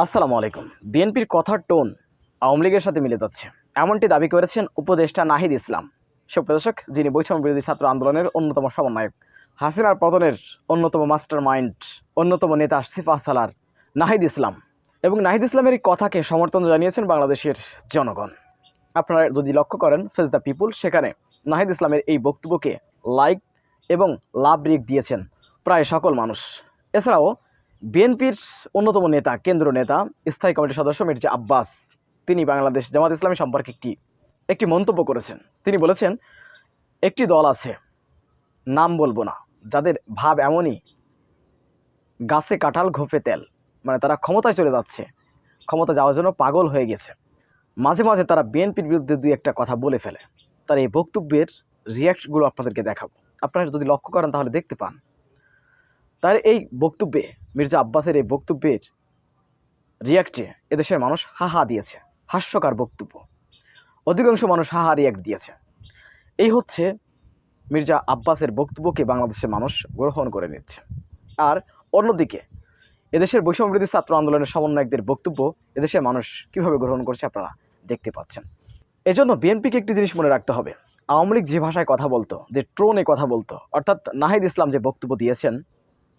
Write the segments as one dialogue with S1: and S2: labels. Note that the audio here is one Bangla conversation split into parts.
S1: আসসালামু আলাইকুম। বিএনপির কথার টোন আওয়ামী লীগের সাথে মিলে যাচ্ছে, এমনটি দাবি করেছেন উপদেষ্টা নাহিদ ইসলাম, সুপ্রদর্শক, যিনি বৈষম্য বিরোধী ছাত্র আন্দোলনের অন্যতম সমন্বয়ক, হাসিনার পতনের অন্যতম মাস্টার মাইন্ড, অন্যতম নেতা সিফা সালার নাহিদ ইসলাম। এবং নাহিদ ইসলামের এই কথাকে সমর্থন জানিয়েছেন বাংলাদেশের জনগণ। আপনারা যদি লক্ষ্য করেন ফেস দ্য পিপুল, সেখানে নাহিদ ইসলামের এই বক্তব্যকে লাইক এবং লাভ রিক দিয়েছেন প্রায় সকল মানুষ। এছাড়াও বিএনপির অন্যতম নেতা, কেন্দ্র নেতা, স্থায়ী কমিটির সদস্য মির্জা আব্বাস, তিনি বাংলাদেশ জামাত ইসলামী সম্পর্কে একটি মন্তব্য করেছেন। তিনি বলেছেন, একটি দল আছে, নাম বলবো না, যাদের ভাব এমনই গাছে কাঁঠাল ঘোপে তেল, মানে তারা ক্ষমতায় চলে যাচ্ছে, ক্ষমতা যাওয়ার জন্য পাগল হয়ে গেছে। মাঝে মাঝে তারা বিএনপির বিরুদ্ধে দুই একটা কথা বলে ফেলে। তার এই বক্তব্যের রিয়াক্টগুলো আপনাদেরকে দেখাবো। আপনারা যদি লক্ষ্য করেন তাহলে দেখতে পান, তার এই বক্তব্যে, মির্জা আব্বাসের এই বক্তব্যের রিয়াক্টে এদেশের মানুষ হাহা দিয়েছে। হাস্যকর বক্তব্য, অধিকাংশ মানুষ হাহা রিয়াক্ট দিয়েছে। এই হচ্ছে মির্জা আব্বাসের বক্তব্যকে বাংলাদেশের মানুষ গ্রহণ করে নিচ্ছে। আর অন্যদিকে এদেশের বৈষম্যবিরোধী ছাত্র আন্দোলনের সমন্বয়কদের বক্তব্য এদেশের মানুষ কীভাবে গ্রহণ করছে আপনারা দেখতে পাচ্ছেন। এজন্য বিএনপিকে একটি জিনিস মনে রাখতে হবে, আওয়ামী লীগ যে ভাষায় কথা বলতো, যে টোনে কথা বলতো, অর্থাৎ নাহিদ ইসলাম যে বক্তব্য দিয়েছেন,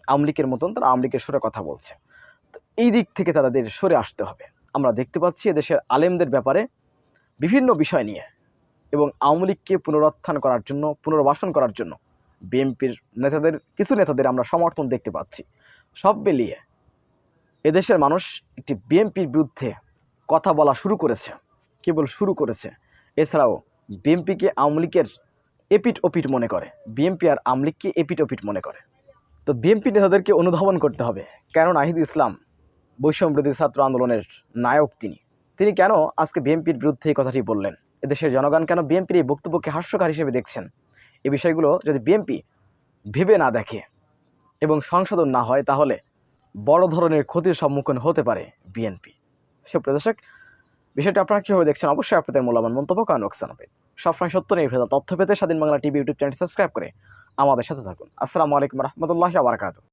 S1: আওয়ামী লীগের মতন তারা আওয়ামী লীগের সুরে কথা বলছে। তো এই দিক থেকে তাদের সরে আসতে হবে। আমরা দেখতে পাচ্ছি এদেশের আলেমদের ব্যাপারে বিভিন্ন বিষয় নিয়ে এবং আওয়ামী লীগকে পুনরুত্থান করার জন্য, পুনর্বাসন করার জন্য বিএনপির নেতাদের, কিছু নেতাদের আমরা সমর্থন দেখতে পাচ্ছি। সব মিলিয়ে এদেশের মানুষ একটি বিএনপির বিরুদ্ধে কথা বলা শুরু করেছে, কেবল শুরু করেছে। এছাড়াও বিএনপিকে আওয়ামী লীগের এপিট ওপিট মনে করে, বিএনপি আর আওয়ামী লীগকে এপিট ওপিট মনে করে। তো বিএনপি নেতাদেরকে অনুধাবন করতে হবে, কেন নাহিদ ইসলাম বৈষম্য বিরোধী ছাত্র আন্দোলনের নায়ক, তিনি কেন আজকে বিএনপির বিরুদ্ধে এই কথাটি বললেন। এদেশের জনগণ কেন বিএনপির এই বক্তব্যকে হাস্যকর হিসেবে দেখছেন। এই বিষয়গুলো যদি বিএনপি ভেবে না দেখে এবং সংশোধন না হয়, তাহলে বড় ধরনের ক্ষতির সম্মুখীন হতে পারে বিএনপি। সুপ্রিয় দর্শক, বিষয়টা আপনারা কীভাবে দেখছেন অবশ্যই আপনাদের মূল্যবান মন্তব্য কমেন্ট জানাবেন। সবসময় সত্য নির্ভেজাল তথ্য পেতে স্বাধীন বাংলা টিভি ইউটিউব চ্যানেলটি সাবস্ক্রাইব করে আমাদের সাথে থাকুন। আসসালামু আলাইকুম রহমতুল্লাহি ওয়া বারাকাতুহু।